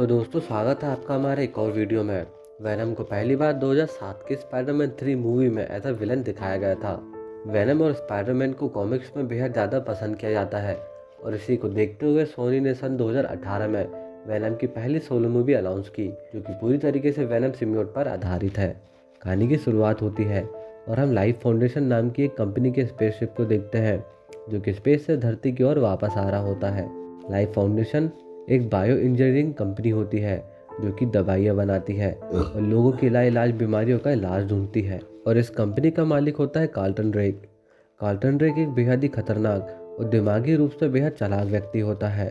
तो दोस्तों स्वागत है आपका हमारे एक और वीडियो में। वेनम को पहली बार 2007 की स्पाइडरमैन 3 मूवी में एज अ विलन दिखाया गया था। वेनम और स्पाइडरमैन को कॉमिक्स में बेहद ज़्यादा पसंद किया जाता है और इसी को देखते हुए सोनी ने सन 2018 में वेनम की पहली सोलो मूवी अनाउंस की, जो कि पूरी तरीके से वेनम सिम्बियोट पर आधारित है। कहानी की शुरुआत होती है और हम लाइफ फाउंडेशन नाम की एक कंपनी के स्पेसशिप को देखते हैं, जो कि स्पेस से धरती की ओर वापस आ रहा होता है। लाइफ फाउंडेशन एक बायो इंजीनियरिंग कंपनी होती है जो कि दवाइयाँ बनाती है और लोगों की लाइलाज बीमारियों का इलाज ढूंढती है। और इस कंपनी का मालिक होता है कार्लटन ड्रेक। कार्लटन ड्रेक एक बेहद ही खतरनाक और दिमागी रूप से बेहद चालाक व्यक्ति होता है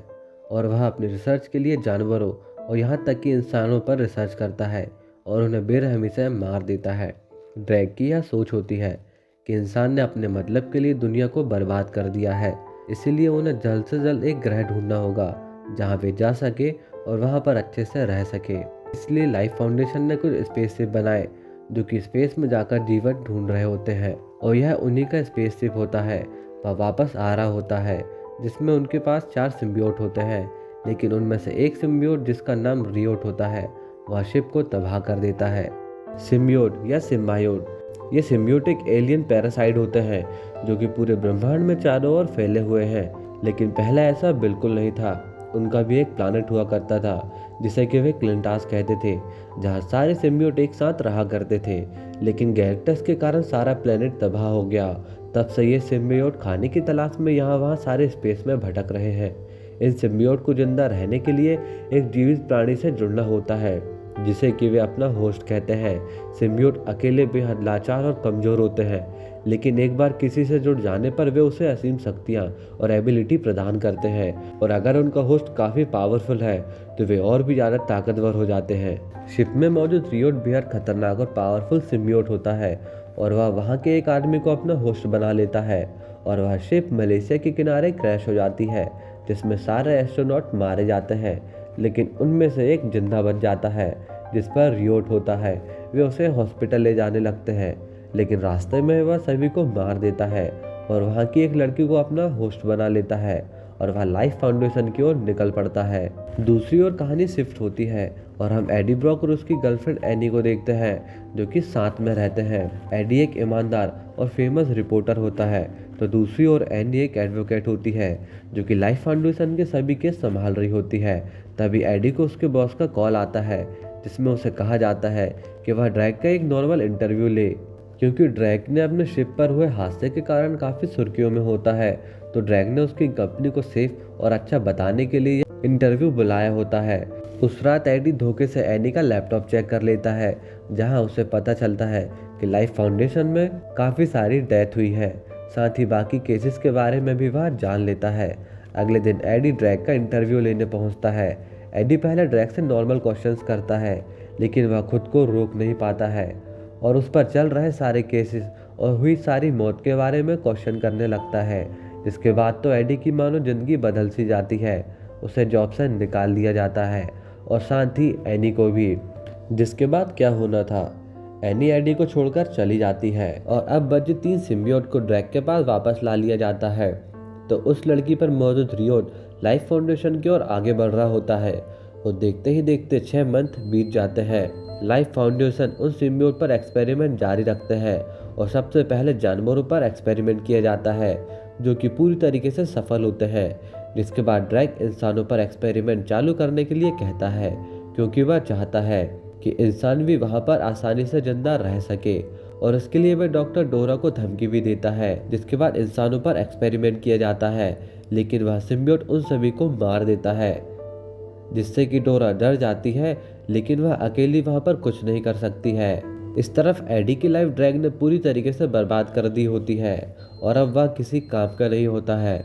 और वह अपनी रिसर्च के लिए जानवरों और यहाँ तक कि इंसानों पर रिसर्च करता है और उन्हें बेरहमी से मार देता है। ड्रेक की यह सोच होती है कि इंसान ने अपने मतलब के लिए दुनिया को बर्बाद कर दिया है, इसीलिए उन्हें जल्द से जल्द एक ग्रह ढूंढना होगा जहाँ वे जा सके और वहाँ पर अच्छे से रह सके। इसलिए लाइफ फाउंडेशन ने कुछ स्पेसशिप बनाए जो कि स्पेस में जाकर जीवन ढूंढ रहे होते हैं और यह उन्हीं का स्पेसशिप होता है। वह वापस आ रहा होता है जिसमें उनके पास 4 सिम्बियोट होते हैं, लेकिन उनमें से एक सिम्बियोट जिसका नाम रियोट होता है वह शिप को तबाह कर देता है। सिम्बियोट या सिम्बायोट, ये सिम्बियोट एक एलियन पैरासाइट होते हैं जो कि पूरे ब्रह्मांड में चारों ओर फैले हुए हैं, लेकिन पहले ऐसा बिल्कुल नहीं था। उनका भी एक प्लानट हुआ करता था जिसे कि वे क्लिंटास कहते थे, जहाँ सारे सिम्बियोट एक साथ रहा करते थे, लेकिन गैलेक्टस के कारण सारा प्लेनेट तबाह हो गया। तब से ये सिम्बियोट खाने की तलाश में यहाँ वहाँ सारे स्पेस में भटक रहे हैं। इन सिम्बियोट को जिंदा रहने के लिए एक जीवित प्राणी से जुड़ना होता है जिसे कि वे अपना होस्ट कहते हैं। सिम्बियोट अकेले बेहद लाचार और कमजोर होते हैं, लेकिन एक बार किसी से जुड़ जाने पर वे उसे असीम शक्तियाँ और एबिलिटी प्रदान करते हैं, और अगर उनका होस्ट काफ़ी पावरफुल है तो वे और भी ज़्यादा ताकतवर हो जाते हैं। शिप में मौजूद रियोट बेहद खतरनाक और पावरफुल सिम्बियोट होता है और वह वहाँ के एक आदमी को अपना होस्ट बना लेता है और वह शिप मलेशिया के किनारे क्रैश हो जाती है, जिसमें सारे एस्ट्रोनॉट मारे जाते हैं, लेकिन उनमें से एक जिंदा बच जाता है जिस पर रियोट होता है। वे उसे हॉस्पिटल ले जाने लगते हैं, लेकिन रास्ते में वह सभी को मार देता है और वहाँ की एक लड़की को अपना होस्ट बना लेता है और वह लाइफ फाउंडेशन की ओर निकल पड़ता है। दूसरी ओर कहानी शिफ्ट होती है और हम एडी ब्रॉक और उसकी गर्लफ्रेंड एनी को देखते हैं जो कि साथ में रहते हैं। एडी एक ईमानदार और फेमस रिपोर्टर होता है, तो दूसरी ओर एनी एक एडवोकेट होती है जो कि लाइफ फाउंडेशन के सभी केस संभाल रही होती है। तभी एडी को उसके बॉस का कॉल आता है जिसमें उसे कहा जाता है कि वह ड्रैग का एक नॉर्मल इंटरव्यू ले, क्योंकि ड्रैग ने अपने शिप पर हुए हादसे के कारण काफ़ी सुर्खियों में होता है। तो ड्रैग ने उसकी कंपनी को सेफ और अच्छा बताने के लिए इंटरव्यू बुलाया होता है। उस रात एडी धोखे से एनी का लैपटॉप चेक कर लेता है, जहां उसे पता चलता है कि लाइफ फाउंडेशन में काफ़ी सारी डेथ हुई है। साथ ही बाकी केसेस के बारे में भी वह जान लेता है। अगले दिन एडी ड्रैग का इंटरव्यू लेने पहुंचता है। एडी पहले ड्रैग से नॉर्मल क्वेश्चंस करता है, लेकिन वह खुद को रोक नहीं पाता है और उस पर चल रहे सारे केसेस और हुई सारी मौत के बारे में क्वेश्चन करने लगता है। जिसके बाद तो एडी की मानो जिंदगी बदल सी जाती है। उसे जॉब से निकाल दिया जाता है और साथ ही एनी को भी। जिसके बाद क्या होना था, एनी एडी को छोड़कर चली जाती है और अब बचे 3 सिम्बियोट को ड्रैग के पास वापस ला लिया जाता है। तो उस लड़की पर मौजूद रियोट लाइफ फाउंडेशन की ओर आगे बढ़ रहा होता है और देखते ही देखते 6 मंथ बीत जाते हैं। लाइफ फाउंडेशन उन सिम्बियोट पर एक्सपेरिमेंट जारी रखते हैं और सबसे पहले जानवरों पर एक्सपेरिमेंट किया जाता है जो कि पूरी तरीके से सफल होते हैं। जिसके बाद ड्रैग इंसानों पर एक्सपेरिमेंट चालू करने के लिए कहता है, क्योंकि वह चाहता है कि इंसान भी वहां पर आसानी से जिंदा रह सके, और इसके लिए वह डॉक्टर डोरा को धमकी भी देता है। जिसके बाद इंसानों पर एक्सपेरिमेंट किया जाता है, लेकिन वह सिम्बियोट उन सभी को मार देता है, जिससे कि डोरा डर जाती है, लेकिन वह अकेली वहां पर कुछ नहीं कर सकती है। इस तरफ एडी की लाइफ ड्रैग ने पूरी तरीके से बर्बाद कर दी होती है और अब वह किसी काम का नहीं होता है।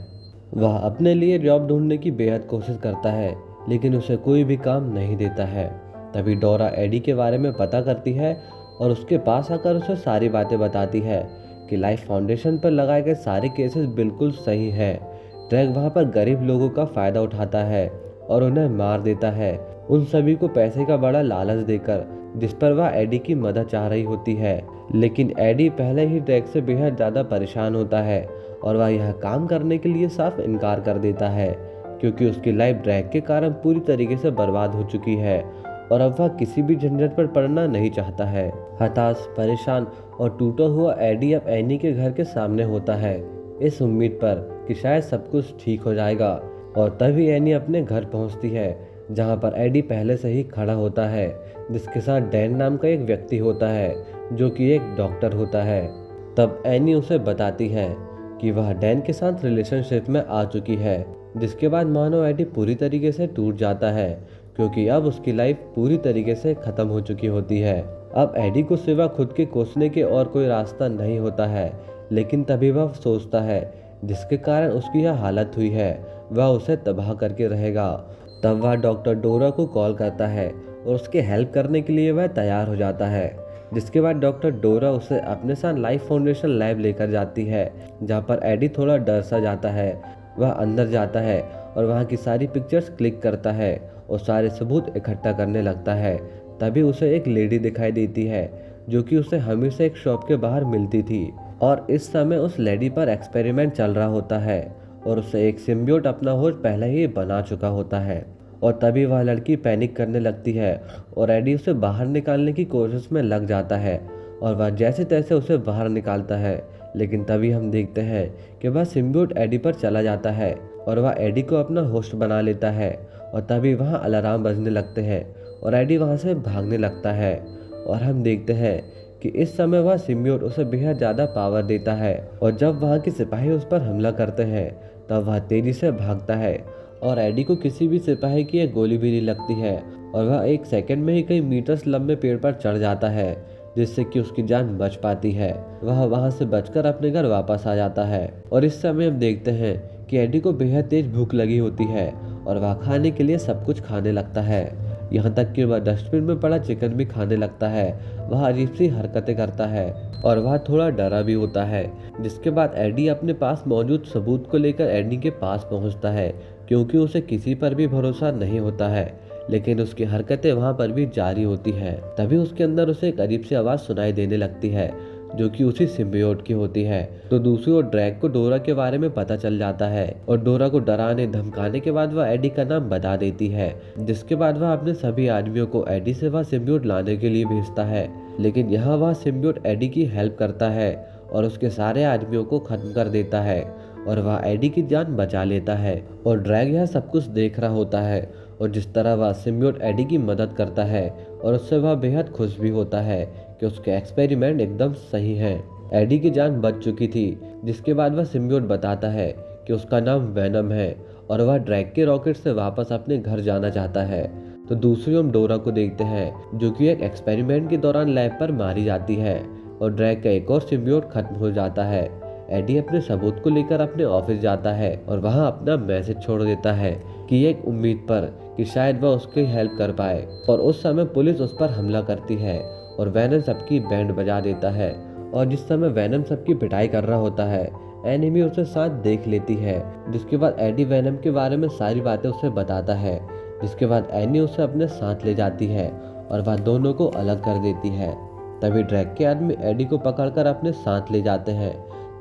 वह अपने लिए जॉब ढूंढने की बेहद कोशिश करता है, लेकिन उसे कोई भी काम नहीं देता है। तभी डोरा एडी के बारे में पता करती है और उसके पास आकर उसे सारी बातें बताती है कि लाइफ फाउंडेशन पर लगाए गए सारे केसेस बिल्कुल सही है। ड्रैग वहाँ पर गरीब लोगों का फायदा उठाता है और उन्हें मार देता है, उन सभी को पैसे का बड़ा लालच देकर, जिस पर वह एडी की मदद चाह रही होती है। लेकिन एडी पहले ही ड्रैग से बेहद ज़्यादा परेशान होता है और वह यह काम करने के लिए साफ इनकार कर देता है, क्योंकि उसकी लाइफ ड्रैग के कारण पूरी तरीके से बर्बाद हो चुकी है और अब वह किसी भी झंझट पर पड़ना नहीं चाहता है। हताश, परेशान और टूटा हुआ एडी अब एनी के घर के सामने होता है, इस उम्मीद पर कि शायद सब कुछ ठीक हो जाएगा। और तभी एनी अपने घर पहुंचती है, जहां पर एडी पहले से ही खड़ा होता है, जिसके साथ डैन नाम का एक व्यक्ति होता है जो कि एक डॉक्टर होता है। तब एनी उसे बताती है कि वह डैन के साथ रिलेशनशिप में आ चुकी है, जिसके बाद मानो एडी पूरी तरीके से टूट जाता है, क्योंकि अब उसकी लाइफ पूरी तरीके से खत्म हो चुकी होती है। अब एडी को सिवा खुद के कोसने के और कोई रास्ता नहीं होता है, लेकिन तभी वह सोचता है जिसके कारण उसकी यह हालत हुई है वह उसे तबाह करके रहेगा। तब वह डॉक्टर डोरा को कॉल करता है और उसके हेल्प करने के लिए वह तैयार हो जाता है, जिसके बाद डॉक्टर डोरा उसे अपने साथ लाइफ फाउंडेशन लैब लेकर जाती है, जहाँ पर एडी थोड़ा डर सा जाता है। वह अंदर जाता है और वहाँ की सारी पिक्चर्स क्लिक करता है और सारे सबूत इकट्ठा करने लगता है। तभी उसे एक लेडी दिखाई देती है जो कि उसे हमेशा एक शॉप के बाहर मिलती थी, और इस समय उस लेडी पर एक्सपेरिमेंट चल रहा होता है और उसे एक सिम्बियोट अपना होस्ट पहले ही बना चुका होता है। और तभी वह लड़की पैनिक करने लगती है और एडी उसे बाहर निकालने की कोशिश में लग जाता है और वह जैसे तैसे उसे बाहर निकालता है। लेकिन तभी हम देखते हैं कि वह सिम्बियोट एडी पर चला जाता है और वह एडी को अपना होस्ट बना लेता है। और तभी वहाँ अलार्म बजने लगते हैं और एडी वहाँ से भागने लगता है। और हम देखते हैं कि इस समय वह सिम्बियोट उसे बेहद ज़्यादा पावर देता है, और जब वहाँ के सिपाही उस पर हमला करते हैं तब वह तेजी से भागता है और एडी को किसी भी सिपाही की एक गोली भी नहीं लगती है और वह एक सेकंड में ही कई मीटर्स लंबे पेड़ पर चढ़ जाता है, जिससे कि उसकी जान बच पाती है। वह वहां से बचकर अपने घर वापस आ जाता है। और इस समय हम देखते हैं कि एडी को बेहद तेज भूख लगी होती है और वह खाने के लिए सब कुछ खाने लगता है, यहाँ तक कि वह डस्टबिन में पड़ा चिकन भी खाने लगता है। वह अजीब सी हरकतें करता है और वह थोड़ा डरा भी होता है, जिसके बाद एडी अपने पास मौजूद सबूत को लेकर एडी के पास पहुंचता है, क्योंकि उसे किसी पर भी भरोसा नहीं होता है। लेकिन उसकी हरकतें वहां पर भी जारी होती है। तभी उसके अंदर उसे एक अजीब सी आवाज सुनाई देने लगती है जो कि उसी सिम्बियोट की होती है। तो दूसरी ओर ड्रैग को डोरा के बारे में पता चल जाता है और डोरा को डराने धमकाने के बाद वह एडी का नाम बता देती है, जिसके बाद वह अपने सभी आदमियों को एडी से वह सिम्बियोट लाने के लिए भेजता है। लेकिन यहाँ वह सिम्बियोट एडी की हेल्प करता है और उसके सारे आदमियों को खत्म कर देता है और वह एडी की जान बचा लेता है। और ड्रैग यह सब कुछ देख रहा होता है और जिस तरह वह सिम्बियोट एडी की मदद करता है और उससे वह बेहद खुश भी होता है कि उसके एक्सपेरिमेंट एकदम सही हैं। एडी की जान बच चुकी थी, जिसके बाद वह सिम्बियोट बताता है कि उसका नाम वेनम है और वह ड्रैग के रॉकेट से वापस अपने घर जाना चाहता है। तो दूसरी ओर डोरा को देखते हैं जो कि एक एक्सपेरिमेंट के दौरान लैब पर मारी जाती है और ड्रैग का एक और सिम्बियोट खत्म हो जाता है। एडी अपने सबूत को लेकर अपने ऑफिस जाता है और वहां अपना मैसेज छोड़ देता है कि एक उम्मीद पर कि शायद वह उसकी हेल्प कर पाए। और उस समय पुलिस उस पर हमला करती है और वेनम सबकी बैंड बजा देता है। और जिस समय वेनम सबकी पिटाई कर रहा होता है, एनी भी उसे साथ देख लेती है, जिसके बाद एडी वेनम के बारे में सारी बातें उसे बताता है, जिसके बाद एनी उसे अपने साथ ले जाती है और वह दोनों को अलग कर देती है। तभी ड्रैग के आदमी एडी को पकड़कर अपने साथ ले जाते हैं।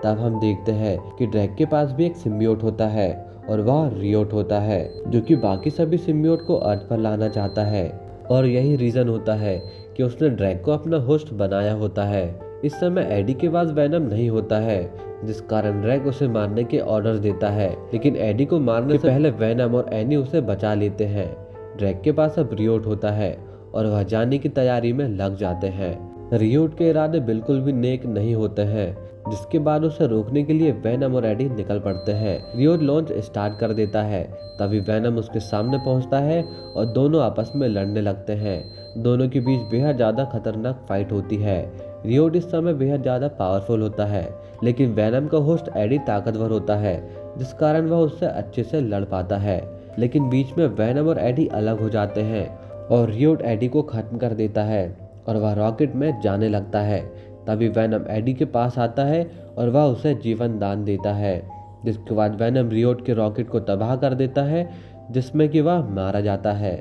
तब हम देखते हैं कि ड्रैग के पास भी एक सिम्बियोट होता है और वह रियोट होता है, जो कि बाकी सभी सिम्बियोट को अर्थ पर लाना चाहता है। और यही रीजन होता है कि उसने ड्रैग को अपना होस्ट बनाया होता है। इस समय एडी के पास वेनम नहीं होता है, जिस कारण ड्रैग उसे मारने के ऑर्डर देता है, लेकिन एडी को मारने से पहले वेनम और एनी उसे बचा लेते हैं। ड्रैग के पास अब रियोट होता है और वह जाने की तैयारी में लग जाते हैं। रियोट के इरादे बिल्कुल भी नेक नहीं होते हैं, जिसके बाद उसे रोकने के लिए वेनम और एडी निकल पड़ते हैं। रियोट लॉन्च स्टार्ट कर देता है। तभी वेनम उसके सामने पहुंचता है और दोनों आपस में लड़ने लगते हैं। दोनों के बीच बेहद ज्यादा खतरनाक फाइट होती है। रियोट इस समय बेहद ज्यादा पावरफुल होता है, लेकिन वेनम का होस्ट एडी ताकतवर होता है, जिस कारण वह उससे अच्छे से लड़ पाता है। लेकिन बीच में वेनम और एडी अलग हो जाते हैं और रियोट एडी को खत्म कर देता है और वह रॉकेट में जाने लगता है। तभी वेनम एडी के पास आता है और वह उसे जीवन दान देता है, जिसके बाद वेनम रियोट के रॉकेट को तबाह कर देता है, जिसमें कि वह मारा जाता है।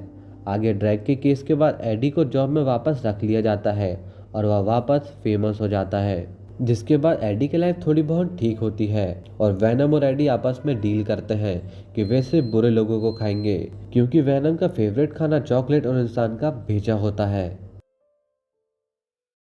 आगे ड्रैग के केस के बाद एडी को जॉब में वापस रख लिया जाता है और वह वापस फेमस हो जाता है। जिसके बाद एडी की लाइफ थोड़ी बहुत ठीक होती है और वैनम और एडी आपस में डील करते हैं कि वे सिर्फ बुरे लोगों को खाएंगे, क्योंकि वैनम का फेवरेट खाना चॉकलेट और इंसान का भेजा होता है।